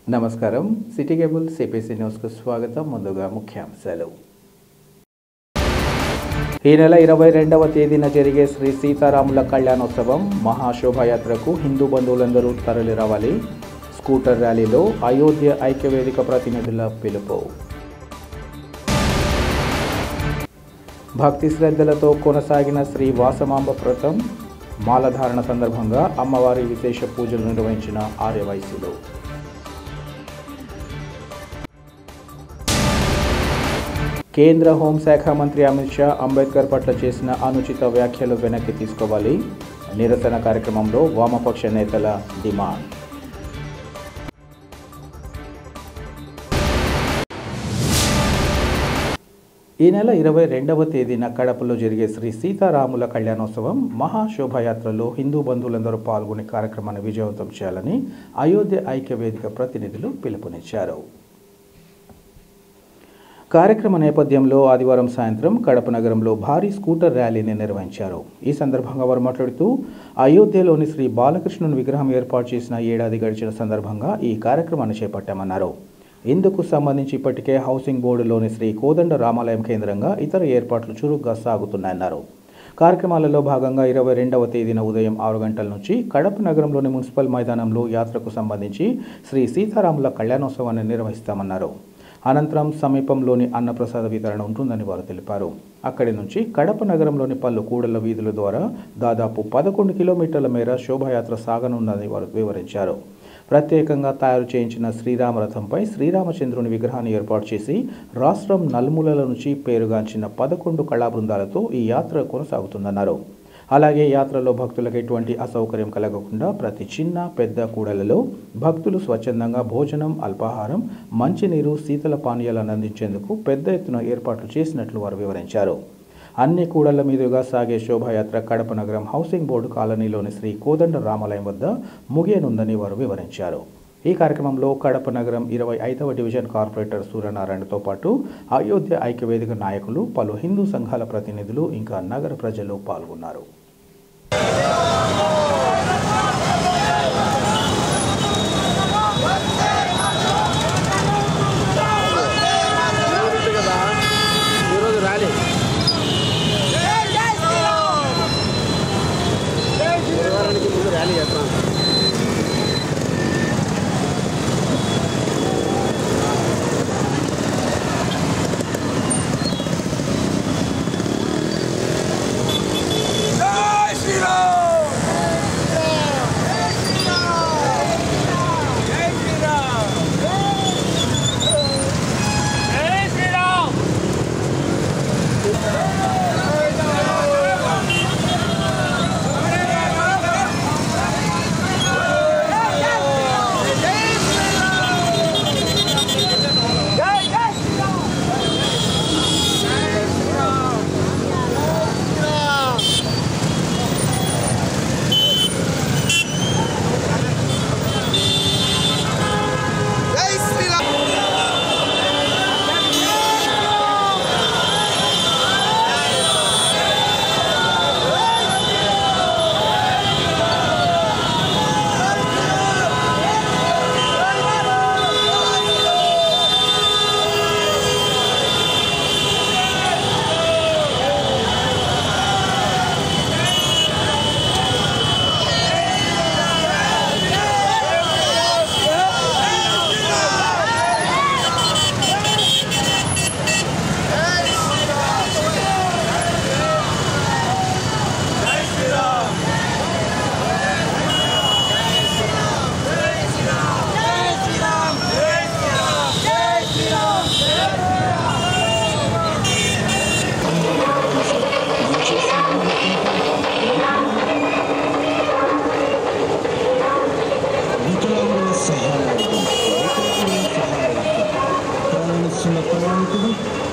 నమస్కారం city cable CPC news కు స్వాగతం. ముందుగా ముఖ్యాంశాలు. ఈ నెల 22వ తేదీన జరిగే శ్రీ సీతారాముల కళ్యాణోత్సవం మహాశోభాయాత్రకు హిందూ బంధువులందరూ తరలి రావాలి. స్కూటర్ ర్యాలీలో అయోధ్య ఐక్యవేదిక ప్రతినిధుల పిలుపు. భక్తి శ్రద్ధలతో కొనసాగిన శ్రీ వాసమాంబ వ్రతం మాలధారణ సందర్భంగా అమ్మవారి విశేష పూజలు నిర్వహించిన ఆర్యవైశ్యులు. కేంద్ర హోంశాఖ మంత్రి అమిత్ షా అంబేద్కర్ పట్ల చేసిన అనుచిత వ్యాఖ్యలు వెనక్కి తీసుకోవాలి. నిరసన కార్యక్రమంలో వామపక్ష నేతల డిమాండ్. ఈ నెల 22వ తేదీన కడపలో జరిగే శ్రీ సీతారాముల కళ్యాణోత్సవం మహాశోభాయాత్రలో హిందూ బంధువులందరూ పాల్గొనే కార్యక్రమాన్ని విజయవంతం చేయాలని అయోధ్య ఐక్యవేదిక ప్రతినిధులు పిలుపునిచ్చారు. కార్యక్రమ నేపథ్యంలో ఆదివారం సాయంత్రం కడప నగరంలో భారీ స్కూటర్ ర్యాలీని నిర్వహించారు. ఈ సందర్భంగా వారు మాట్లాడుతూ అయోధ్యలోని శ్రీ బాలకృష్ణుని విగ్రహం ఏర్పాటు చేసిన ఏడాది గడిచిన సందర్భంగా ఈ కార్యక్రమాన్ని చేపట్టామన్నారు. ఇందుకు సంబంధించి ఇప్పటికే హౌసింగ్ బోర్డులోని శ్రీ కోదండ రామాలయం కేంద్రంగా ఇతర ఏర్పాట్లు చురుగ్గా సాగుతున్నాయన్నారు. కార్యక్రమాలలో భాగంగా 22వ తేదీన ఉదయం 6 గంటల నుంచి కడప నగరంలోని మున్సిపల్ మైదానంలో యాత్రకు సంబంధించి శ్రీ సీతారాముల కళ్యాణోత్సవాన్ని నిర్వహిస్తామన్నారు. అనంతరం సమీపంలోని అన్నప్రసాద వితరణ ఉంటుందని వారు తెలిపారు. అక్కడి నుంచి కడప నగరంలోని పలు కూడళ్ల వీధుల ద్వారా దాదాపు 11 కిలోమీటర్ల మేర శోభాయాత్ర సాగనుందని వారు వివరించారు. ప్రత్యేకంగా తయారు చేయించిన శ్రీరామ రథంపై శ్రీరామచంద్రుని విగ్రహాన్ని ఏర్పాటు చేసి రాష్ట్రం నలుమూలల నుంచి పేరుగాంచిన 11 కళా బృందాలతో ఈ యాత్ర కొనసాగుతుందన్నారు. అలాగే యాత్రలో భక్తులకు ఎటువంటి అసౌకర్యం కలగకుండా ప్రతి చిన్న పెద్ద కూడలలో భక్తులు స్వచ్ఛందంగా భోజనం, అల్పాహారం, మంచినీరు, శీతల పానీయాలను అందించేందుకు పెద్ద ఎత్తున ఏర్పాట్లు చేసినట్లు వారు వివరించారు. అన్ని కూడళ్ల మీదుగా సాగే శోభాయాత్ర కడప నగరం హౌసింగ్ బోర్డు కాలనీలోని శ్రీ కోదండ రామాలయం వద్ద ముగియనుందని వారు వివరించారు. ఈ కార్యక్రమంలో కడప నగరం 25వ డివిజన్ కార్పొరేటర్ సూర్యనారాయణతో పాటు అయోధ్య ఐక్యవేదిక నాయకులు, పలు హిందూ సంఘాల ప్రతినిధులు ఇంకా నగర ప్రజలు పాల్గొన్నారు.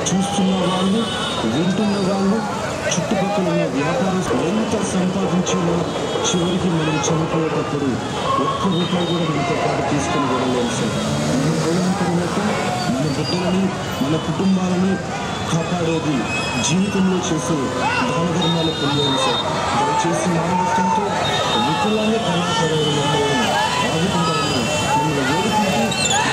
చూస్తున్న వాళ్ళు, వింటున్న వాళ్ళు, చుట్టుపక్కల ఉన్న వ్యాపారస్తులు ఎంత సంపాదించినా చివరికి మనం చనిపోయేటప్పుడు ఒక్క రూపాయి కూడా మనతో పాటు తీసుకుని వెళ్ళలేము సార్. మనం పోయిన తర్వాత మన బిడ్డలని, మన కుటుంబాలని కాపాడేది జీవితంలో చేసే దాన ధర్మాల పుణ్యం సార్. దయచేసి మానవత్వంతో విపులాన్ని కళాకారులను ఆదుకుంటారని మిమ్మల్ని వేడుకుంటూ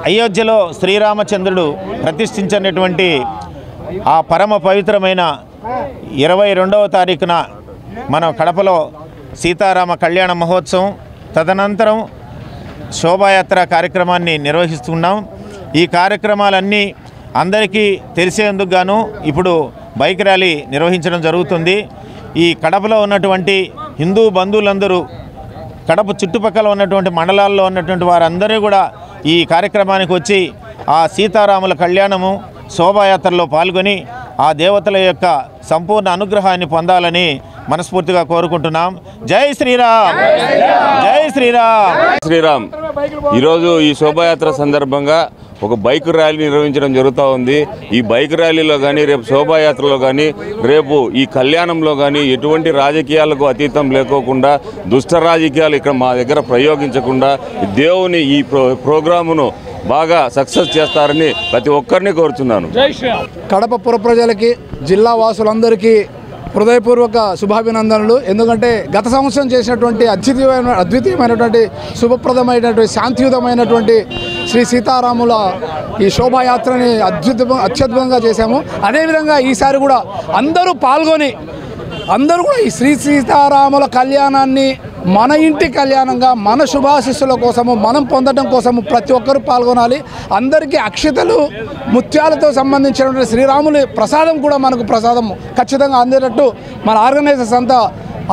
అయోధ్యలో శ్రీరామచంద్రుడు ప్రతిష్ఠించినటువంటి ఆ పరమ పవిత్రమైన 22వ తారీఖున మనం కడపలో సీతారామ కళ్యాణ మహోత్సవం తదనంతరం శోభాయాత్ర కార్యక్రమాన్ని నిర్వహిస్తున్నాం. ఈ కార్యక్రమాలన్నీ అందరికీ తెలిసేందుకు గాను ఇప్పుడు బైక్ ర్యాలీ నిర్వహించడం జరుగుతుంది. ఈ కడపలో ఉన్నటువంటి హిందూ బంధువులందరూ కడప చుట్టుపక్కల ఉన్నటువంటి మండలాల్లో ఉన్నటువంటి వారందరూ కూడా ఈ కార్యక్రమానికి వచ్చి ఆ సీతారాముల కళ్యాణము శోభాయాత్రలో పాల్గొని ఆ దేవతల యొక్క సంపూర్ణ అనుగ్రహాన్ని పొందాలని మనస్ఫూర్తిగా కోరుకుంటున్నాం. జై శ్రీరామ్, జై శ్రీరామ్. శ్రీరామ్. ఈరోజు ఈ శోభాయాత్ర సందర్భంగా ఒక బైక్ ర్యాలీ నిర్వహించడం జరుగుతూ ఉంది. ఈ బైక్ ర్యాలీలో కానీ రేపు శోభాయాత్రలో కానీ రేపు ఈ కళ్యాణంలో కానీ ఎటువంటి రాజకీయాలకు అతీతం లేకోకుండా దుష్ట రాజకీయాలు ఇక్కడ మా దగ్గర ప్రయోగించకుండా దేవుని ఈ ప్రోగ్రామును బాగా సక్సెస్ చేస్తారని ప్రతి ఒక్కరిని కోరుతున్నాను. కడప పుర ప్రజలకి జిల్లా వాసులందరికీ హృదయపూర్వక శుభాభినందనలు. ఎందుకంటే గత సంవత్సరం చేసినటువంటి అద్వితీయమైనటువంటి శుభప్రదమైనటువంటి శాంతియుతమైనటువంటి శ్రీ సీతారాముల ఈ శోభాయాత్రని అత్యద్భుతంగా చేశాము. అదేవిధంగా ఈసారి కూడా అందరూ పాల్గొని అందరూ కూడా ఈ శ్రీ సీతారాముల కళ్యాణాన్ని మన ఇంటి కళ్యాణంగా మన శుభాశిస్సుల కోసము మనం పొందడం కోసము ప్రతి ఒక్కరూ పాల్గొనాలి. అందరికీ అక్షతలు ముత్యాలతో సంబంధించినటువంటి శ్రీరాముని ప్రసాదం కూడా మనకు ప్రసాదం ఖచ్చితంగా అందేటట్టు మన ఆర్గనైజర్స్ అంతా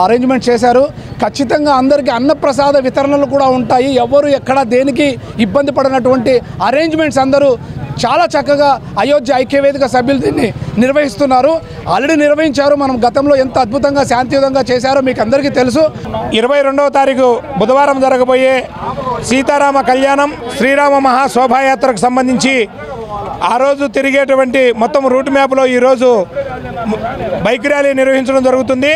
అరేంజ్మెంట్ చేశారు. ఖచ్చితంగా అందరికీ అన్నప్రసాద వితరణలు కూడా ఉంటాయి. ఎవరు ఎక్కడ దేనికి ఇబ్బంది పడినటువంటి అరేంజ్మెంట్స్ అందరూ చాలా చక్కగా అయోధ్య ఐక్యవేదిక సభ్యులు దీన్ని నిర్వహిస్తున్నారు. ఆల్రెడీ నిర్వహించారు. మనం గతంలో ఎంత అద్భుతంగా శాంతియుతంగా చేశారో మీకు అందరికీ తెలుసు. 22వ తారీఖు బుధవారం జరగబోయే సీతారామ కళ్యాణం శ్రీరామ మహాశోభాయాత్రకు సంబంధించి ఆ రోజు తిరిగేటువంటి మొత్తం రూట్ మ్యాప్లో ఈరోజు బైక్ ర్యాలీ నిర్వహించడం జరుగుతుంది.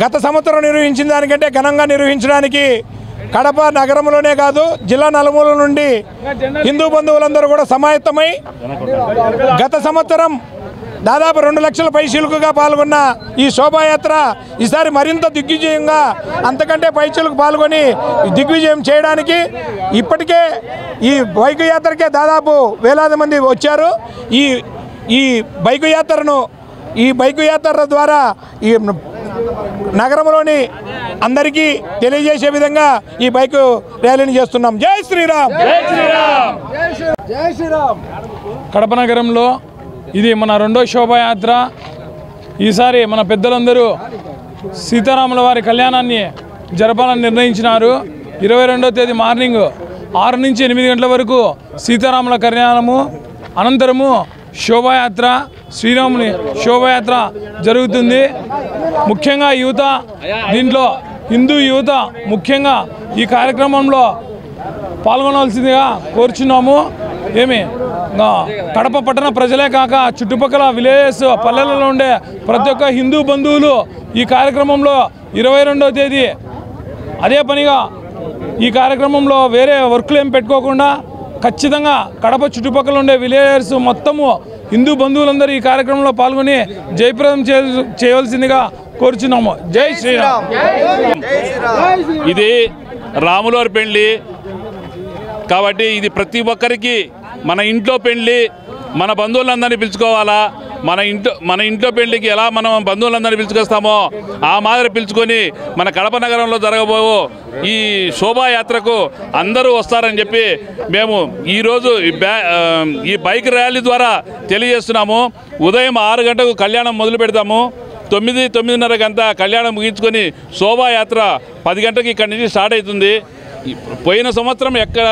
గత సంవత్సరం నిర్వహించిన దానికంటే ఘనంగా నిర్వహించడానికి కడప నగరంలోనే కాదు జిల్లా నలుమూల నుండి హిందూ బంధువులందరూ కూడా సమాయత్తమై గత సంవత్సరం దాదాపు 2 లక్షల పైచిలుకుగా పాల్గొన్న ఈ శోభాయాత్ర ఈసారి మరింత దిగ్విజయంగా అంతకంటే పైచిలుకు పాల్గొని దిగ్విజయం చేయడానికి ఇప్పటికే ఈ బైక్ యాత్రకే దాదాపు వేలాది మంది వచ్చారు. ఈ బైక్ యాత్ర ద్వారా ఈ నగరంలోని అందరికీ తెలియజేసే విధంగా ఈ బైక్ ర్యాలీని చేస్తున్నాం. జై శ్రీరామ్, జై శ్రీరామ్, జై శ్రీరామ్. కడప నగరంలో ఇది మన 2వ శోభాయాత్ర. ఈసారి మన పెద్దలందరూ సీతారాముల వారి కళ్యాణాన్ని జరపాలని నిర్ణయించినారు. 22వ తేదీ మార్నింగ్ 6 నుంచి 8 గంటల వరకు సీతారాముల కళ్యాణము, అనంతరము శోభాయాత్ర, శ్రీరాముని శోభాయాత్ర జరుగుతుంది. ముఖ్యంగా యువత, దీంట్లో హిందూ యువత ముఖ్యంగా ఈ కార్యక్రమంలో పాల్గొనవలసిందిగా కోరుచున్నాము. కడప పట్టణ ప్రజలే కాక చుట్టుపక్కల విలేజెస్ పల్లెలలో ఉండే ప్రతి ఒక్క హిందూ బంధువులు ఈ కార్యక్రమంలో 22వ తేదీ అదే పనిగా ఈ కార్యక్రమంలో వేరే వర్క్లు ఏం పెట్టుకోకుండా ఖచ్చితంగా కడప చుట్టుపక్కల ఉండే విలేజర్స్ మొత్తము హిందూ బంధువులందరూ ఈ కార్యక్రమంలో పాల్గొని జయప్రదం చేయవలసిందిగా కోరుచున్నాము. జై శ్రీరామ్. ఇది రాములవారి పెళ్లి కాబట్టి ఇది ప్రతి ఒక్కరికి మన ఇంట్లో పెళ్లి, మన బంధువులందరినీ పిలుచుకోవాలా. మన ఇంట్లో పెళ్లికి ఎలా మనం బంధువులందరినీ పిలుచుకొస్తామో ఆ మాదిరి పిలుచుకొని మన కడప నగరంలో జరగబో ఈ శోభాయాత్రకు అందరూ వస్తారని చెప్పి మేము ఈరోజు ఈ బైక్ ర్యాలీ ద్వారా తెలియజేస్తున్నాము. ఉదయం 6 గంటలకు కళ్యాణం మొదలు పెడతాము. 9-9:30 కళ్యాణం ముగించుకొని శోభాయాత్ర 10 గంటలకు ఇక్కడి నుంచి స్టార్ట్ అవుతుంది. పోయిన సంవత్సరం ఎక్కడ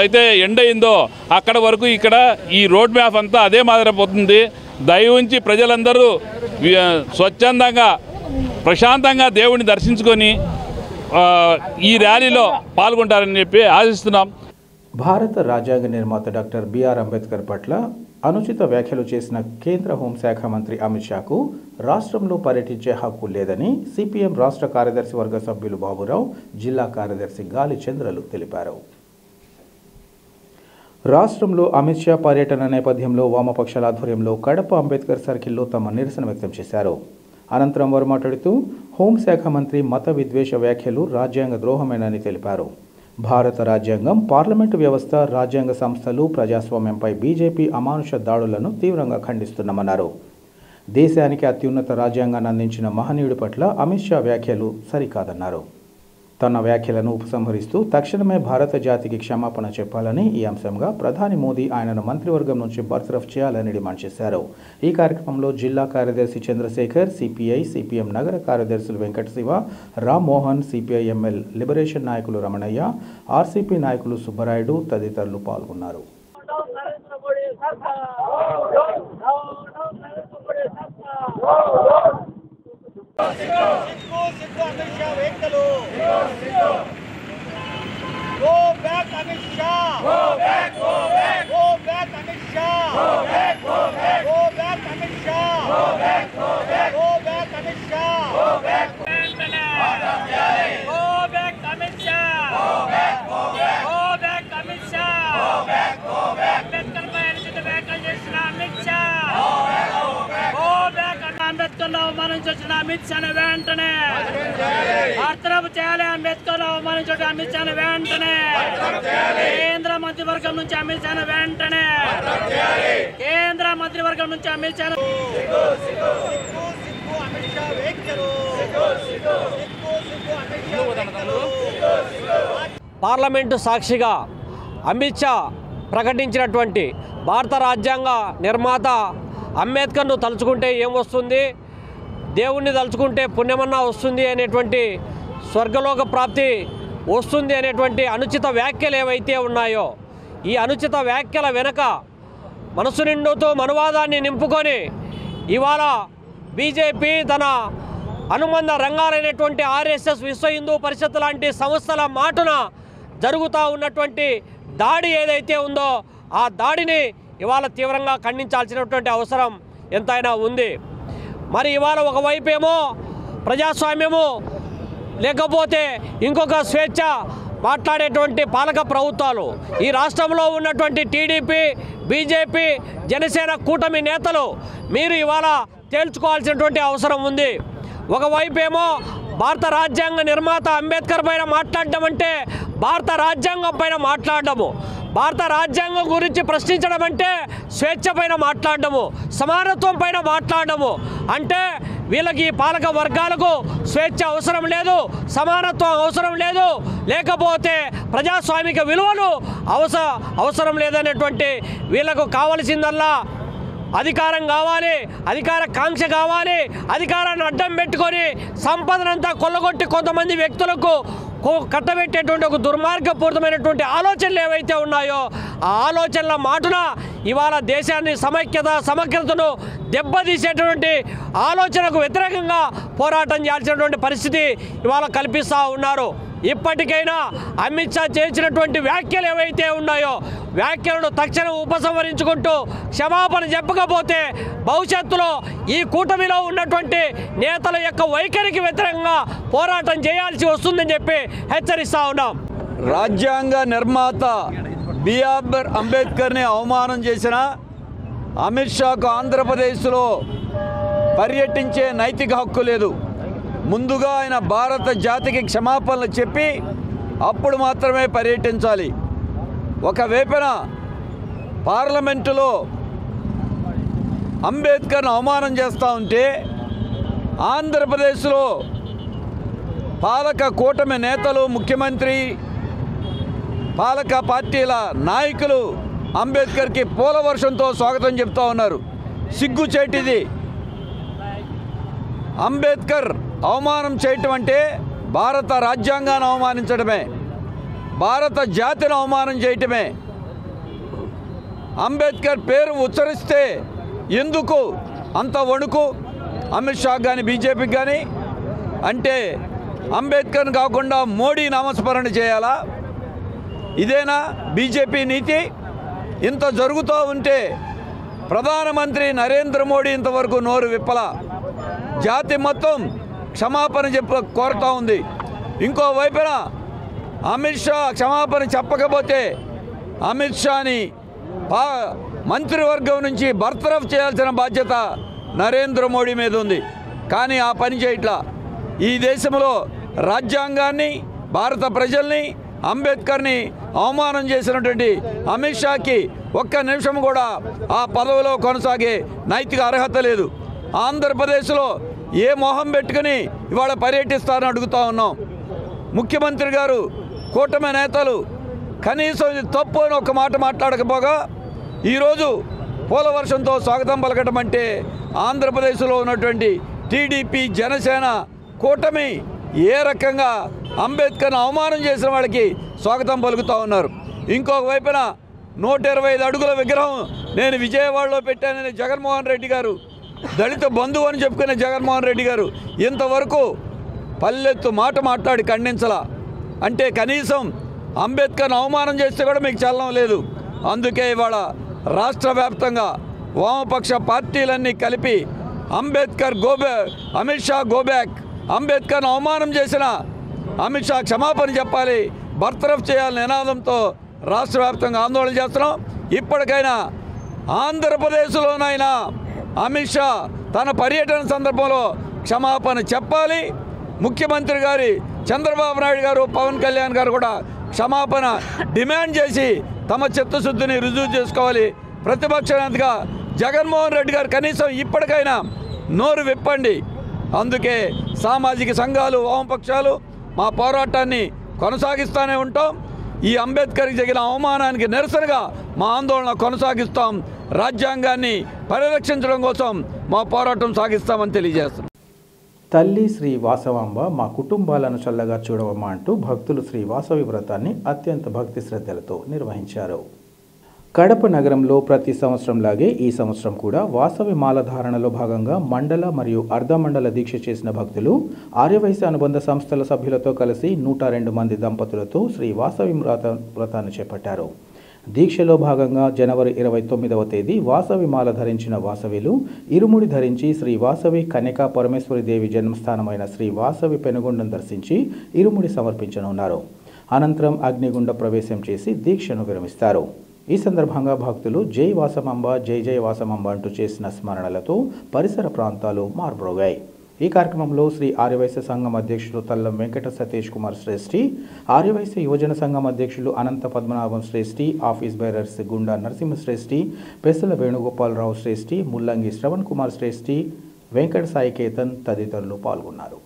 అయితే ఎండ్ అయిందో అక్కడ వరకు ఇక్కడ ఈ రోడ్ మ్యాప్ అంతా అదే మాదిరి పోతుంది. దయవుంచి ప్రజలందరూ స్వచ్ఛందంగా ప్రశాంతంగా దేవుడిని దర్శించుకొని ఈ ర్యాలీలో పాల్గొంటారని చెప్పి ఆశిస్తున్నాం. భారత రాజ్యాంగ నిర్మాత డాక్టర్ బిఆర్ అంబేద్కర్ పట్ల అనుచిత వ్యాఖ్యలు చేసిన కేంద్ర హోంశాఖ మంత్రి అమిత్ షాకు రాష్ట్రంలో పర్యటించే హక్కు లేదని సిపిఎం రాష్ట్ర కార్యదర్శి వర్గ సభ్యులు బాబురావు, జిల్లా కార్యదర్శి గాలి చంద్రలు తెలిపారు. రాష్ట్రంలో అమిత్ షా పర్యటన నేపథ్యంలో వామపక్షాల ఆధ్వర్యంలో కడప అంబేద్కర్ సర్కిల్లో తమ నిరసన వ్యక్తం చేశారు. అనంతరం వారు మాట్లాడుతూ హోంశాఖ మంత్రి మత విద్వేష వ్యాఖ్యలు రాజ్యాంగ ద్రోహమేనని తెలిపారు. భారత రాజ్యాంగం, పార్లమెంటు వ్యవస్థ, రాజ్యాంగ సంస్థలు, ప్రజాస్వామ్యంపై బీజేపీ అమానుష దాడులను తీవ్రంగా ఖండిస్తున్నామన్నారు. దేశానికి అత్యున్నత రాజ్యాంగాన్ని అందించిన మహనీయుడి పట్ల అమిత్ షా వ్యాఖ్యలు సరికాదన్నారు. తన వ్యాఖ్యలను ఉపసంహరిస్తూ తక్షణమే భారత జాతికి క్షమాపణ చెప్పాలని, ఈ అంశంగా ప్రధాని మోదీ ఆయనను మంత్రివర్గం నుంచి బర్తరఫ్ చేయాలని డిమాండ్ చేశారు. ఈ కార్యక్రమంలో జిల్లా కార్యదర్శి చంద్రశేఖర్, సిపిఐ, సిపిఎం నగర కార్యదర్శులు Venkatasiva, Rammohan, CPI ML liberation నాయకులు రమణయ్య, ఆర్సీపీ నాయకులు సుబ్బరాయుడు తదితరులు పాల్గొన్నారు. అవమానించిన అమిత్ షాను వెంటనే బర్తరఫ్ చేయాలి. అంబేద్కర్ అవమానించిన అమిత్ షాను వెంటనే కేంద్ర మంత్రివర్గం నుంచి అమిత్ షాను వెంటనే కేంద్ర మంత్రివర్గం నుంచి అమిత్ షాను పార్లమెంటు సాక్షిగా అమిత్ షా ప్రకటించినటువంటి భారత రాజ్యాంగ నిర్మాత అంబేద్కర్ను తలుచుకుంటే ఏం వస్తుంది, దేవుణ్ణి తలుచుకుంటే పుణ్యమన్నా వస్తుంది అనేటువంటి స్వర్గలోక ప్రాప్తి వస్తుంది అనేటువంటి అనుచిత వ్యాఖ్యలు ఏవైతే ఉన్నాయో, ఈ అనుచిత వ్యాఖ్యల వెనుక మనసు నిండుతో మనువాదాన్ని నింపుకొని ఇవాళ బీజేపీ తన అనుబంధ రంగాలైనటువంటి ఆర్ఎస్ఎస్, విశ్వ హిందూ పరిషత్ లాంటి సంస్థల మాటున జరుగుతూ ఉన్నటువంటి దాడి ఏదైతే ఉందో ఆ దాడిని ఇవాళ తీవ్రంగా ఖండించాల్సినటువంటి అవసరం ఎంతైనా ఉంది. మరి ఇవాళ ఒకవైపేమో ప్రజాస్వామ్యము లేకపోతే ఇంకొక స్వేచ్ఛ మాట్లాడేటువంటి పాలక ప్రభుత్వాలు, ఈ రాష్ట్రంలో ఉన్నటువంటి టీడీపీ, బీజేపీ, జనసేన కూటమి నేతలు మీరు ఇవాళ తేల్చుకోవాల్సినటువంటి అవసరం ఉంది. ఒకవైపేమో భారత రాజ్యాంగ నిర్మాత అంబేద్కర్ పైన మాట్లాడడం అంటే భారత రాజ్యాంగం పైన మాట్లాడడము, భారత రాజ్యాంగం గురించి ప్రశ్నించడం అంటే స్వేచ్ఛ పైన మాట్లాడడము, సమానత్వం పైన మాట్లాడడము. అంటే వీళ్ళకి ఈ పాలక వర్గాలకు స్వేచ్ఛ అవసరం లేదు, సమానత్వం అవసరం లేదు, లేకపోతే ప్రజాస్వామిక విలువలు అవసరం లేదనేటువంటి వీళ్ళకు కావలసిందల్లా అధికారం కావాలి, అధికార కాంక్ష కావాలి, అధికారాన్ని అడ్డం పెట్టుకొని సంపదనంతా కొల్లగొట్టి కొంతమంది వ్యక్తులకు కట్టబెట్టేటువంటి ఒక దుర్మార్గపూరితమైనటువంటి ఆలోచనలు ఏవైతే ఉన్నాయో ఆ ఆలోచనల మాటున ఇవాళ దేశాన్ని సమగ్రతను దెబ్బతీసేటువంటి ఆలోచనకు వ్యతిరేకంగా పోరాటం చేయాల్సినటువంటి పరిస్థితి ఇవాళ కల్పిస్తూ ఉన్నారు. ఇప్పటికైనా అమిత్ షా చేసినటువంటి వ్యాఖ్యలు ఏవైతే ఉన్నాయో వ్యాఖ్యలను తక్షణం ఉపసంహరించుకుంటూ క్షమాపణ చెప్పకపోతే భవిష్యత్తులో ఈ కూటమిలో ఉన్నటువంటి నేతల యొక్క వైఖరికి వ్యతిరేకంగా పోరాటం చేయాల్సి వస్తుందని చెప్పి హెచ్చరిస్తా ఉన్నాం. రాజ్యాంగ నిర్మాత బిఆర్ అంబేద్కర్ని అవమానం చేసిన అమిత్ షాకు ఆంధ్రప్రదేశ్లో పర్యటించే నైతిక హక్కు లేదు. ముందుగా ఆయన భారత జాతికి క్షమాపణలు చెప్పి అప్పుడు మాత్రమే పర్యటించాలి. ఒకవైపున పార్లమెంటులో అంబేద్కర్ను అవమానం చేస్తూ ఉంటే ఆంధ్రప్రదేశ్లో పాలక కూటమి నేతలు, ముఖ్యమంత్రి, పాలక పార్టీల నాయకులు అంబేద్కర్కి పూల వర్షంతో స్వాగతం చెప్తా ఉన్నారు. సిగ్గుచేటిది. అంబేద్కర్ అవమానం చేయటం అంటే భారత రాజ్యాంగాన్ని అవమానించడమే, భారత జాతిని అవమానం చేయటమే. అంబేద్కర్ పేరు ఉచ్చరిస్తే ఎందుకు అంత వణుకు అమిత్ షా కానీ బీజేపీకి కానీ? అంటే అంబేద్కర్ని కాకుండా మోడీ నామస్మరణ చేయాలా? ఇదేనా బీజేపీ నీతి? ఇంత జరుగుతూ ఉంటే ప్రధానమంత్రి నరేంద్ర మోడీ ఇంతవరకు నోరు విప్పల. జాతి మొత్తం క్షమాపణ కోరుతూ ఉంది. ఇంకోవైపున అమిత్ షా క్షమాపణ చెప్పకపోతే అమిత్ షాని మంత్రివర్గం నుంచి బర్తరఫ్ చేయాల్సిన బాధ్యత నరేంద్ర మోడీ మీద ఉంది. కానీ ఆ పని చేయట్లా. ఈ దేశంలో రాజ్యాంగాన్ని, భారత ప్రజల్ని, అంబేద్కర్ని అవమానం చేసినటువంటి అమిత్ షాకి ఒక్క నిమిషం కూడా ఆ పదవిలో కొనసాగే నైతిక అర్హత లేదు. ఆంధ్రప్రదేశ్లో ఏ మొహం పెట్టుకుని ఇవాళ పర్యటిస్తారని అడుగుతా ఉన్నాం. ముఖ్యమంత్రి గారు, కూటమి నేతలు కనీసం ఇది తప్పు అని ఒక మాట మాట్లాడకపోగా ఈరోజు పూలవర్షంతో స్వాగతం పలకటం అంటే ఆంధ్రప్రదేశ్లో ఉన్నటువంటి టీడీపీ, జనసేన కూటమి ఏ రకంగా అంబేద్కర్ని అవమానం చేసిన వాళ్ళకి స్వాగతం పలుకుతూ ఉన్నారు. ఇంకొక వైపున 125 అడుగుల విగ్రహం నేను విజయవాడలో పెట్టానని జగన్మోహన్ రెడ్డి గారు, దళిత బంధువు అని చెప్పుకునే జగన్మోహన్ రెడ్డి గారు ఇంతవరకు పల్లెత్తు మాట మాట్లాడి ఖండించలా. అంటే కనీసం అంబేద్కర్ని అవమానం చేస్తే కూడా మీకు చలనం లేదు. అందుకే ఇవాళ రాష్ట్ర వ్యాప్తంగా వామపక్ష పార్టీలన్నీ కలిపి అంబేద్కర్ గోబ్యాక్, అమిత్ షా గోబ్యాక్, అంబేద్కర్ని అవమానం చేసిన అమిత్ షా క్షమాపణ చెప్పాలి, బర్తరఫ్ చేయాలని నినాదంతో రాష్ట్ర వ్యాప్తంగా ఆందోళన చేస్తున్నాం. ఇప్పటికైనా ఆంధ్రప్రదేశ్లోనైనా అమిత్ షా తన పర్యటన సందర్భంలో క్షమాపణ చెప్పాలి. ముఖ్యమంత్రి గారి చంద్రబాబు నాయుడు గారు, పవన్ కళ్యాణ్ గారు కూడా క్షమాపణ డిమాండ్ చేసి తమ చిత్తశుద్ధిని రుజువు చేసుకోవాలి. ప్రతిపక్ష నేతగా జగన్మోహన్ రెడ్డి గారు కనీసం ఇప్పటికైనా నోరు విప్పండి. అందుకే సామాజిక సంఘాలు, వామపక్షాలు మా పోరాటాన్ని కొనసాగిస్తూనే ఉంటాం. ఈ అంబేద్కర్కి జరిగిన అవమానానికి నిరసనగా మా ఆందోళన కొనసాగిస్తాం. రాజ్యాంగాన్ని పరిరక్షించడం కోసం మా పోరాటం సాగిస్తామని తెలియజేస్తున్నాం. తల్లి శ్రీ వాసవాంబ మా కుటుంబాలను చల్లగా చూడవమ్మ అంటూ భక్తులు శ్రీ వాసవి వ్రతాన్ని అత్యంత భక్తి శ్రద్ధలతో నిర్వహించారు. కడప నగరంలో ప్రతి సంవత్సరంలాగే ఈ సంవత్సరం కూడా వాసవి మాలధారణలో భాగంగా మండల మరియు అర్ధమండల దీక్ష చేసిన భక్తులు ఆర్యవైశ్య అనుబంధ సంస్థల సభ్యులతో కలిసి 102 మంది దంపతులతో శ్రీ వాసవి వ్రతాన్ని చేపట్టారు. దీక్షలో భాగంగా జనవరి 29వ తేదీ వాసవి మాల ధరించిన వాసవిలు ఇరుముడి ధరించి శ్రీ వాసవి కన్యకా పరమేశ్వరి దేవి జన్మస్థానమైన శ్రీ వాసవి పెనుగొండను దర్శించి ఇరుముడి సమర్పించనున్నారు. అనంతరం అగ్నిగుండ ప్రవేశం చేసి దీక్షను విరమిస్తారు. ఈ సందర్భంగా భక్తులు జై వాసమాంబ, జై జై వాసమాంబ అంటూ చేసిన స్మరణలతో పరిసర ప్రాంతాలు మార్మోగాయి. ఈ కార్యక్రమంలో శ్రీ ఆర్యవైశ్య సంఘం అధ్యక్షులు తల్లం వెంకట సతీష్ కుమార్ శ్రేష్ఠి, ఆర్యవైశ్య యువజన సంఘం అధ్యక్షులు అనంత పద్మనాభం శ్రేష్ఠి, ఆఫీస్ బేరర్స్ గుండా నరసింహ శ్రేష్ఠి, పెసల వేణుగోపాలరావు శ్రేష్ఠి, ముల్లంగి శ్రవణ్ కుమార్ శ్రేష్ఠి, వెంకట సాయి కేతన్ తదితరులు పాల్గొన్నారు.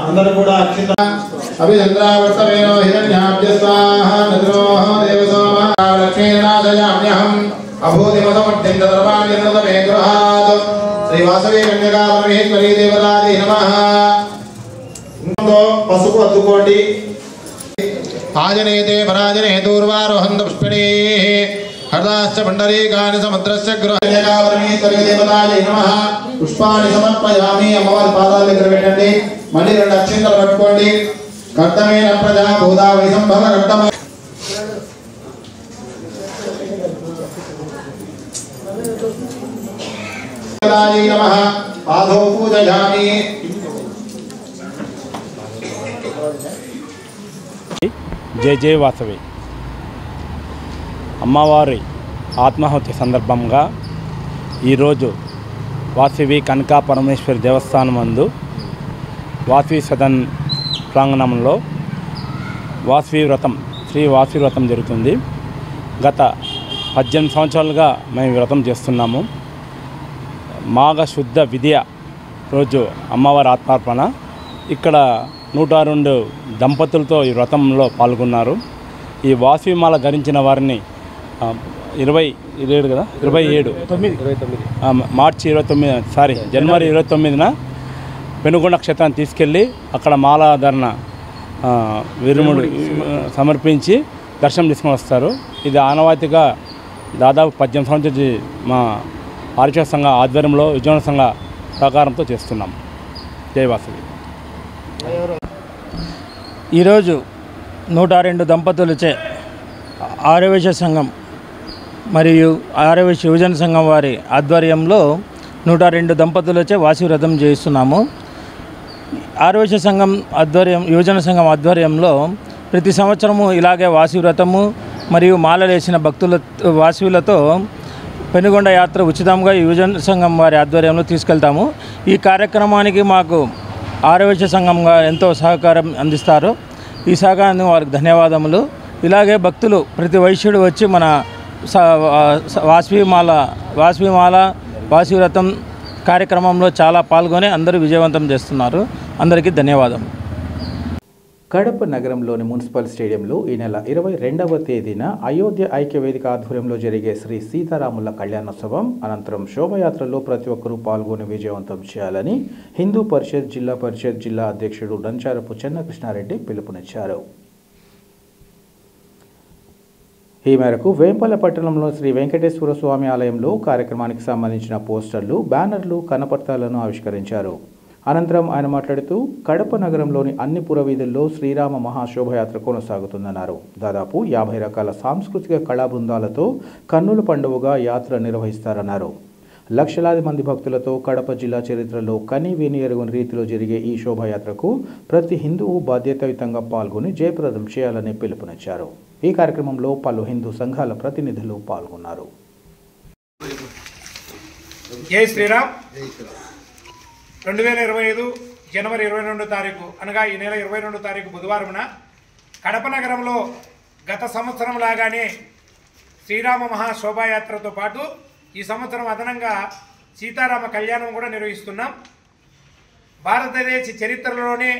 అందరూ కూడా అభిచంద్రావర్తమేనో హిరణ్యాభ్య స్వాహ నద్రోహ దేవసోమ లక్ష్మీనాథయామ్యహం అభూతిమతమర్థం దర్భాన్యనమే గృహాత్ శ్రీ వాసవి కన్యకా పరమేశ్వరీ దేవతాయై నమః. పసుపు అద్దుకోండి. ఆజనేతే పరాజనే దూర్వారోహంత పుష్పిణీ హర్దాశ్చ పండరీకాని సముద్రస్య గృహకన్యకా పరమేశ్వరీ దేవతాయై నమః. పుష్పాన్ని సమర్పయామి. అమ్మవారి పాదాల దగ్గర పెట్టండి. మళ్ళీ 2 అక్షింతలు పట్టుకోండి. కర్తమేన ప్రజా భూతా వైసంభవ కర్తమ నమః. పాదో పూజయామి. జై జై వాసవి. అమ్మవారి ఆత్మాహుతి సందర్భంగా ఈరోజు వాసవి కనకా పరమేశ్వరి దేవస్థానం నందు వాసవి సదన్ ప్రాంగణంలో వాసవి వ్రతం, శ్రీ వాసవి వ్రతం జరుగుతుంది. గత 18 సంవత్సరాలుగా మేము వ్రతం చేస్తున్నాము. మాఘ శుద్ధ విద్య రోజు అమ్మవారి ఆత్మార్పణ. ఇక్కడ 102 దంపతులతో ఈ వ్రతంలో పాల్గొన్నారు. ఈ వాసవి మాల ధరించిన వారిని 27 కదా 27 మార్చి 29 జనవరి 29న పెనుగొండ క్షేత్రాన్ని తీసుకెళ్ళి అక్కడ మాలాధారణ విరుముడు సమర్పించి దర్శనం తీసుకొని వస్తారు. ఇది ఆనవాయితీగా దాదాపు 18 సంవత్సరాల మా ఆర్ష సంఘ ఆధ్వర్యంలో విజయవాడ సంఘ సహకారంతో చేస్తున్నాం. జై వాసవి. ఈరోజు 102 దంపతులచే ఆర్యవైశ్య సంఘం మరియు ఆర్యవైశ్య యువజన సంఘం వారి ఆధ్వర్యంలో 102 దంపతులచే వాసవి వ్రతం చేస్తున్నాము. ఆర్యవైశ్య సంఘం యువజన సంఘం ఆధ్వర్యంలో ప్రతి సంవత్సరము ఇలాగే వాసవి వ్రతము మరియు మాలలేసిన భక్తుల వాసవిలతో పెనుగొండ యాత్ర ఉచితంగా యువజన సంఘం వారి ఆధ్వర్యంలో తీసుకెళ్తాము. ఈ కార్యక్రమానికి మాకు ఆర్యవైశ్య సంఘంగా ఎంతో సహకారం అందిస్తారు. ఈ సహకారానికి వారికి ధన్యవాదములు. ఇలాగే భక్తులు ప్రతి వైశ్యుడు వచ్చి మన వాసవి వ్రతం కార్యక్రమంలో చాలా పాల్గొని అందరూ విజయవంతం చేస్తున్నారు. అందరికీ ధన్యవాదం. కడప నగరంలోని మున్సిపల్ స్టేడియంలో ఈ నెల 22వ తేదీన అయోధ్య ఐక్యవేదిక ఆధ్వర్యంలో జరిగే శ్రీ సీతారాముల కళ్యాణోత్సవం అనంతరం శోభయాత్రలో ప్రతి ఒక్కరూ పాల్గొని విజయవంతం చేయాలని హిందూ పరిషత్ జిల్లా అధ్యక్షుడు డంచారపు చెన్నకృష్ణారెడ్డి పిలుపునిచ్చారు. ఈ మేరకు వేంపల్ల పట్టణంలో శ్రీ వెంకటేశ్వర స్వామి ఆలయంలో కార్యక్రమానికి సంబంధించిన పోస్టర్లు, బ్యానర్లు, కరపత్రాలను ఆవిష్కరించారు. అనంతరం ఆయన మాట్లాడుతూ కడప నగరంలోని అన్ని పురవీధుల్లో శ్రీరామ మహాశోభయాత్ర కొనసాగుతుందన్నారు. దాదాపు 50 రకాల సాంస్కృతిక కళా బృందాలతో కన్నుల పండుగగా యాత్ర నిర్వహిస్తారన్నారు. లక్షలాది మంది భక్తులతో కడప జిల్లా చరిత్రలో కని విని ఎరుగని రీతిలో జరిగే ఈ శోభయాత్రకు ప్రతి హిందువు బాధ్యతాయుతంగా పాల్గొని జయప్రదం చేయాలని పిలుపునిచ్చారు. ఈ కార్యక్రమంలో పలు హిందూ సంఘాల ప్రతినిధులు పాల్గొన్నారు. జై శ్రీరామ్. 2025 జనవరి 22వ తారీఖు అనగా ఈ నెల 22వ తారీఖు బుధవారమున కడప నగరంలో గత సంవత్సరం లాగానే శ్రీరామ మహాశోభాయాత్రతో పాటు ఈ సంవత్సరం అదనంగా సీతారామ కళ్యాణం కూడా నిర్వహిస్తున్నాం. భారతదేశ చరిత్రలోనే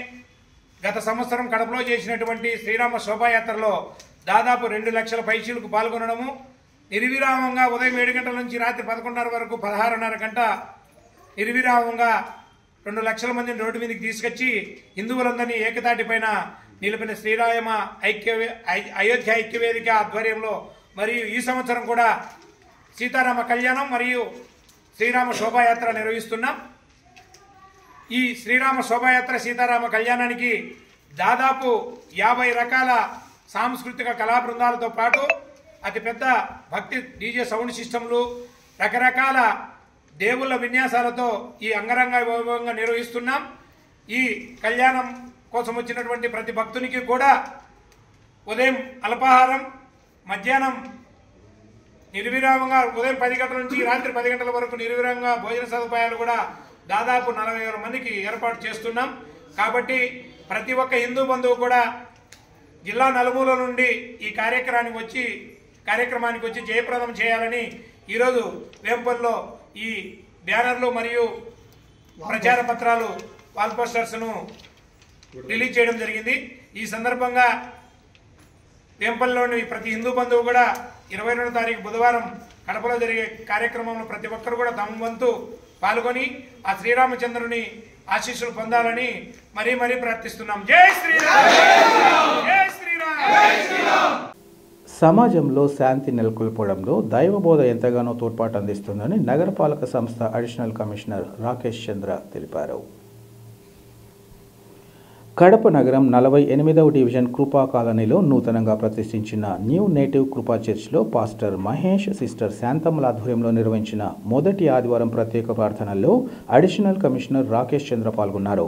గత సంవత్సరం కడపలో చేసినటువంటి శ్రీరామ శోభాయాత్రలో దాదాపు 2 లక్షల పైచీలకు పాల్గొనడము, నిర్విరామంగా ఉదయం 7 గంటల నుంచి రాత్రి 11:30 వరకు 16:30 గంట నిర్విరామంగా 2 లక్షల మందిని రోడ్డు మీదకి తీసుకొచ్చి హిందువులందరినీ ఏకతాటిపైన నిలిపిన శ్రీరామ అయోధ్య ఐక్యవేదిక ఆధ్వర్యంలో మరియు ఈ సంవత్సరం కూడా సీతారామ కళ్యాణం మరియు శ్రీరామ శోభాయాత్ర నిర్వహిస్తున్నాం. ఈ శ్రీరామ శోభాయాత్ర సీతారామ కళ్యాణానికి దాదాపు 50 రకాల సాంస్కృతిక కళా బృందాలతో పాటు అతిపెద్ద భక్తి డీజే సౌండ్ సిస్టంలు, రకరకాల దేవుళ్ళ విన్యాసాలతో ఈ అంగరంగ వైభవంగా నిర్వహిస్తున్నాం. ఈ కళ్యాణం కోసం వచ్చినటువంటి ప్రతి భక్తునికి కూడా ఉదయం అల్పాహారం, మధ్యాహ్నం నిర్విరామంగా ఉదయం 10 గంటల నుంచి రాత్రి 10 గంటల వరకు నిర్విరామంగా భోజన సదుపాయాలు కూడా దాదాపు 40,000 మందికి ఏర్పాటు చేస్తున్నాం. కాబట్టి ప్రతి ఒక్క హిందూ బంధువు కూడా జిల్లా నలుమూల నుండి ఈ కార్యక్రమానికి వచ్చి జయప్రదం చేయాలని ఈరోజు వేంపల్లో ఈ బ్యానర్లు మరియు ప్రచార పత్రాలు, వాల్ పోస్టర్స్ను రిలీజ్ చేయడం జరిగింది. ఈ సందర్భంగా వేంపల్లిలోని ప్రతి హిందూ బంధువు కూడా 22వ తారీఖు బుధవారం కడపలో జరిగే కార్యక్రమంలో ప్రతి ఒక్కరు కూడా తమ వంతు పాల్గొని ఆ శ్రీరామచంద్రుని ఆశీస్సులు పొందాలని మరీ ప్రార్థిస్తున్నాం. జై శ్రీరామ్. జై శ్రీరామ్. సమాజంలో శాంతి నెలకొల్పడంలో దైవబోధ ఎంతగానో తోడ్పాటు అందిస్తుందని నగరపాలక సంస్థ అడిషనల్ కమిషనర్ రాకేష్ చంద్ర తెలిపారు. కడప నగరం 48వ డివిజన్ కృపా కాలనీలో నూతనంగా ప్రతిష్ఠించిన న్యూ నేటివ్ కృపా చర్చ్లో పాస్టర్ మహేష్, సిస్టర్ శాంతమ్మల ఆధ్వర్యంలో నిర్వహించిన మొదటి ఆదివారం ప్రత్యేక ప్రార్థనల్లో అడిషనల్ కమిషనర్ రాకేష్ చంద్ర పాల్గొన్నారు.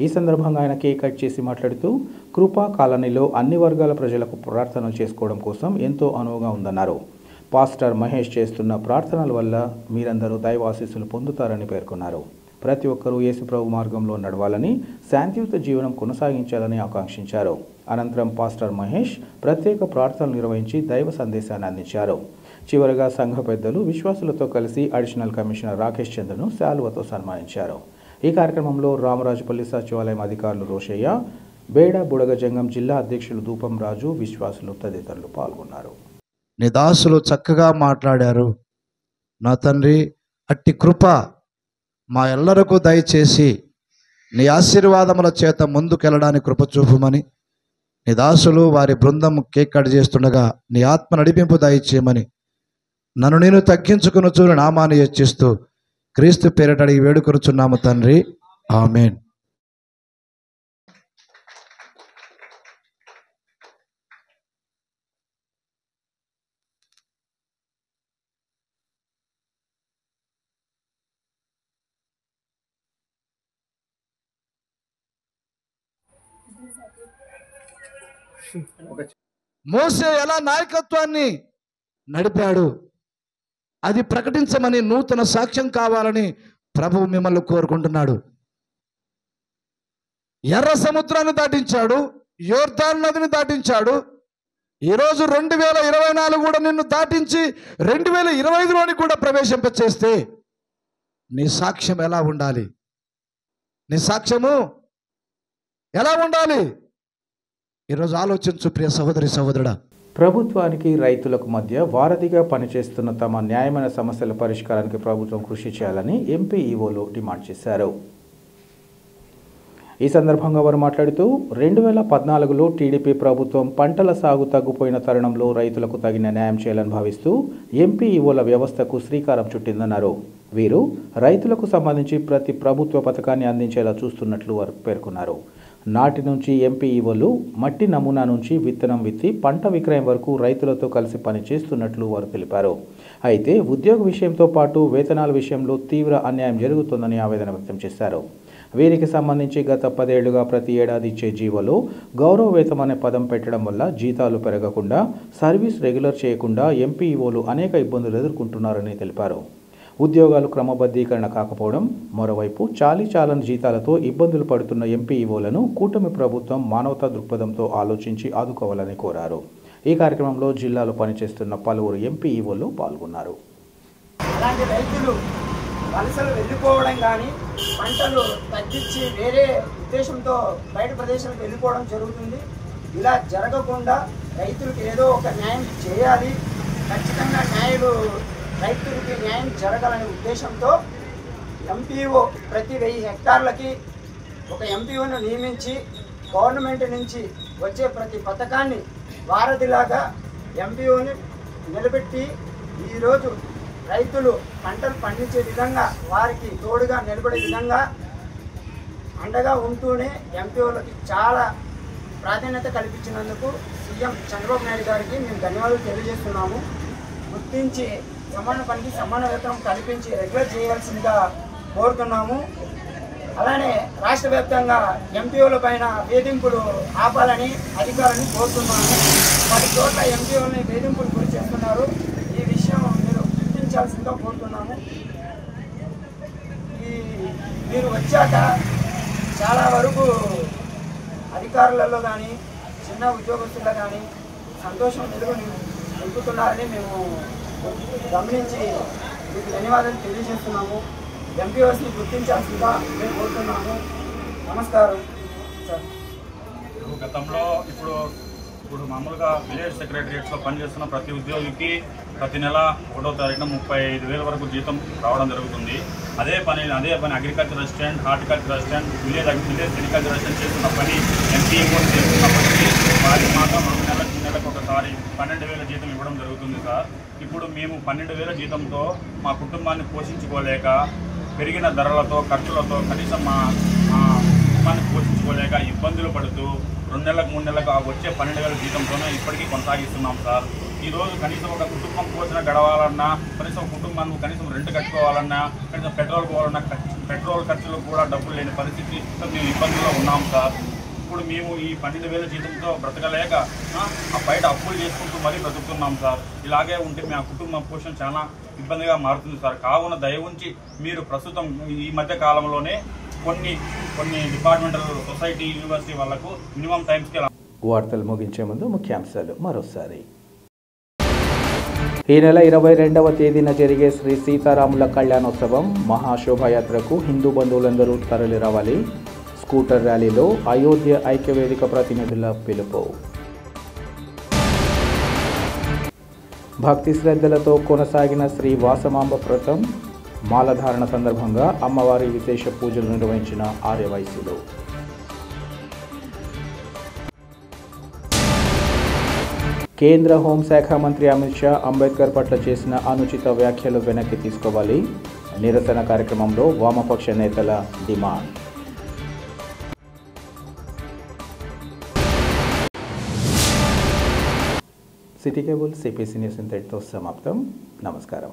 ఈ సందర్భంగా ఆయన కేక్ కట్ చేసి మాట్లాడుతూ కృపా కాలనీలో అన్ని వర్గాల ప్రజలకు ప్రార్థనలు చేసుకోవడం కోసం ఎంతో అనువుగా ఉందన్నారు. పాస్టర్ మహేష్ చేస్తున్న ప్రార్థనల వల్ల మీరందరూ దైవాశీస్సులు పొందుతారని పేర్కొన్నారు. ప్రతి ఒక్కరూ యేసుప్రభు మార్గంలో నడవాలని, శాంతియుత జీవనం కొనసాగించాలని ఆకాంక్షించారు. అనంతరం పాస్టర్ మహేష్ ప్రత్యేక ప్రార్థనలు నిర్వహించి దైవ సందేశాన్ని అందించారు. చివరగా సంఘ పెద్దలు విశ్వాసులతో కలిసి అడిషనల్ కమిషనర్ రాకేష్ చంద్రను శాలువతో సన్మానించారు. ఈ కార్యక్రమంలో రామరాజుపల్లి సచివాలయం అధికారులు రోషయ్య, బేడ బుడగజంగం జిల్లా అధ్యక్షులు ధూపం రాజు, విశ్వాసులు తదితరులు పాల్గొన్నారు. నీ దాసులు చక్కగా మాట్లాడారు. నా తండ్రి, అట్టి కృప మా ఎల్లరకు దయచేసి నీ ఆశీర్వాదముల చేత ముందుకెళ్ళడానికి కృప చూపుమని, నీ దాసులు వారి బృందం కేక్ కట్ చేస్తుండగా నీ ఆత్మ నడిపింపు దయచేయమని నన్ను నేను తగ్గించుకొనుచు నామాన్ని హెచ్చిస్తూ క్రీస్తు పేరిట అడిగి వేడుకొనుచున్నాము తండ్రి. ఆమేన్. మోసే ఎలా నాయకత్వాన్ని నడిపాడు, అది ప్రకటించమని నూతన సాక్ష్యం కావాలని ప్రభువు మిమ్మల్ని కోరుకుంటున్నాడు. ఎర్ర సముద్రాన్ని దాటించాడు, యోర్దాను నదిని దాటించాడు. ఈరోజు 2024 కూడా నిన్ను దాటించి 2025లోని కూడా ప్రవేశింపచేస్తే నీ సాక్ష్యం ఎలా ఉండాలి? నీ సాక్ష్యము ఎలా ఉండాలి? ఈరోజు ఆలోచించు ప్రియ సహోదరి సహోదరుడా. ప్రభుత్వానికి రైతులకు మధ్య వారధిగా పనిచేస్తున్న తమ న్యాయమైన సమస్యల పరిష్కారానికి ప్రభుత్వం కృషి చేయాలని ఎంపీ ఈవోలు డిమాండ్ చేశారు. ఈ సందర్భంగా వారు మాట్లాడుతూ 2014లో టీడీపీ ప్రభుత్వం పంటల సాగు తగ్గిపోయిన తరుణంలో రైతులకు తగిన న్యాయం చేయాలని భావిస్తూ ఎంపీ ఈవోల వ్యవస్థకు శ్రీకారం చుట్టిందన్నారు. వీరు రైతులకు సంబంధించి ప్రతి ప్రభుత్వ పథకాన్ని అందించేలా చూస్తున్నట్లు వారు పేర్కొన్నారు. నాటి నుంచి ఎంపీ ఈవోలు మట్టి నమూనా నుంచి విత్తనం విత్తి పంట విక్రయం వరకు రైతులతో కలిసి పనిచేస్తున్నట్లు వారు తెలిపారు. అయితే ఉద్యోగ విషయంతో పాటు వేతనాల విషయంలో తీవ్ర అన్యాయం జరుగుతుందని ఆవేదన వ్యక్తం చేశారు. వీరికి సంబంధించి గత 10 ఏళ్లుగా ప్రతి ఏడాది ఇచ్చే జీవోలో గౌరవ వేతనం అనే పదం పెట్టడం వల్ల జీతాలు పెరగకుండా, సర్వీస్ రెగ్యులర్ చేయకుండా ఎంపీ ఈవోలు అనేక ఇబ్బందులు ఎదుర్కొంటున్నారని తెలిపారు. ఉద్యోగాలు క్రమబద్ధీకరణ కాకపోవడం, మరోవైపు చాలీచాలని జీతాలతో ఇబ్బందులు పడుతున్న ఎంపీ ఈవోలను కూటమి ప్రభుత్వం మానవతా దృక్పథంతో ఆలోచించి ఆదుకోవాలని కోరారు. ఈ కార్యక్రమంలో జిల్లాలో పనిచేస్తున్న పలువురు ఎంపీ ఈవోలు పాల్గొన్నారు. అలాంటి రైతులు వలసలు వెళ్ళిపోవడం కానీ పంటలు తగ్గించి వేరే ఉద్దేశంతో బయట ప్రదేశాలకు వెళ్ళిపోవడం జరుగుతుంది. ఇలా జరగకుండా రైతులకు ఏదో ఒక న్యాయం చేయాలి, ఖచ్చితంగా రైతులకి న్యాయం జరగాలనే ఉద్దేశంతో ఎంపీఓ ప్రతి 1000 హెక్టార్లకి ఒక ఎంపీఓను నియమించి గవర్నమెంట్ నుంచి వచ్చే ప్రతి పథకాన్ని వారధిలాగా ఎంపీఓని నిలబెట్టి ఈరోజు రైతులు పంటలు పండించే విధంగా వారికి తోడుగా నిలబడే విధంగా అండగా ఉంటూనే ఎంపీఓలకి చాలా ప్రాధాన్యత కల్పించినందుకు సీఎం చంద్రబాబు నాయుడు గారికి మేము ధన్యవాదాలు తెలియజేస్తున్నాము. గుర్తించి సమాన పనికి సమాన వేతనం కల్పించి రెగ్యులర్ చేయాల్సిందిగా కోరుతున్నాము. అలానే రాష్ట్ర వ్యాప్తంగా ఎంపీఓల పైన వేధింపులు ఆపాలని అధికారులను కోరుతున్నాము. 10 చోట్ల ఎంపీఓలని వేధింపులు గురి చేస్తున్నారు. ఈ విషయం మీరు గుర్తించాల్సిందిగా కోరుతున్నాము. మీరు వచ్చాక చాలా వరకు అధికారులలో కానీ చిన్న ఉద్యోగస్తుల్లో కానీ సంతోషం నిలుపుతున్నారని మేము గమనించి మీకు ధన్యవాదాలు తెలియజేస్తున్నాము. ఎంపీఓస్ని గుర్తించాల్సిందిగా మేము కోరుతున్నాము. నమస్కారం సార్. గతంలో ఇప్పుడు మామూలుగా విలేజ్ సెక్రటరియట్స్లో పనిచేస్తున్న ప్రతి ఉద్యోగికి ప్రతి నెల 1వ తారీఖున 35,000 వరకు జీతం రావడం జరుగుతుంది. అదే పని agriculture assistant, horticulture assistant, village agriculture assistant చేస్తున్న పని ఎంపీఓ చేస్తున్నప్పటికీ వారికి మాత్రం 2 నెలలకు ఒకసారి 12,000 జీతం ఇవ్వడం జరుగుతుంది సార్. ఇప్పుడు మేము 12,000 జీతంతో మా కుటుంబాన్ని పోషించుకోలేక, పెరిగిన ధరలతో ఖర్చులతో కనీసం మా కుటుంబాన్ని పోషించుకోలేక ఇబ్బందులు పడుతూ 2 నెలలకు 3 నెలలకు వచ్చే 12,000 జీతంతోనే ఇప్పటికీ కొనసాగిస్తున్నాం సార్. ఈరోజు కనీసం ఒక కుటుంబం పోషణ గడవాలన్నా, కనీసం కుటుంబానికి కనీసం రెంట్ కట్టుకోవాలన్నా, కనీసం పెట్రోల్ పోవాలన్నా పెట్రోల్ ఖర్చులకు కూడా డబ్బులు లేని పరిస్థితితో మేము ఇబ్బందుల్లో ఉన్నాం సార్. ఇప్పుడు మేము ఈ 12,000 జీతంతో బ్రతకలేక బయట అప్పులు చేసుకుంటూ మరీ బ్రతుకుతున్నాం సార్. ఇలాగే ఉంటే మా కుటుంబ పోషణ చాలా ఇబ్బందిగా మారుతుంది సార్. కావున దయవుంచి మీరు ప్రస్తుతం ఈ మధ్య కాలంలోనే కొన్ని డిపార్ట్మెంటల్ సొసైటీ, యూనివర్సిటీ వాళ్లకు మినిమం టైం స్కేల్. వార్తలు ముగించే ముందు ముఖ్యాంశాలు మరోసారి. ఈ నెల 22వ తేదీన జరిగే శ్రీ సీతారాముల కళ్యాణోత్సవం మహాశోభాయాత్రకు హిందూ బంధువులందరూ తరలి రావాలి. స్కూటర్ ర్యాలీలో అయోధ్య ఐక్యవేదిక ప్రతినిధుల పిలుపు. భక్తి శ్రద్ధలతో కొనసాగిన శ్రీ వాసమాంబ వ్రతం మాలధారణ సందర్భంగా అమ్మవారి విశేష పూజలు నిర్వహించిన ఆర్యవైశ్యులు. కేంద్ర హోంశాఖ మంత్రి అమిత్ షా అంబేద్కర్ పట్ల చేసిన అనుచిత వ్యాఖ్యలు వెనక్కి తీసుకోవాలి. నిరసన కార్యక్రమంలో వామపక్ష నేతల demand. City cable CPC news ఇంతటితో సమాప్తం. నమస్కారం.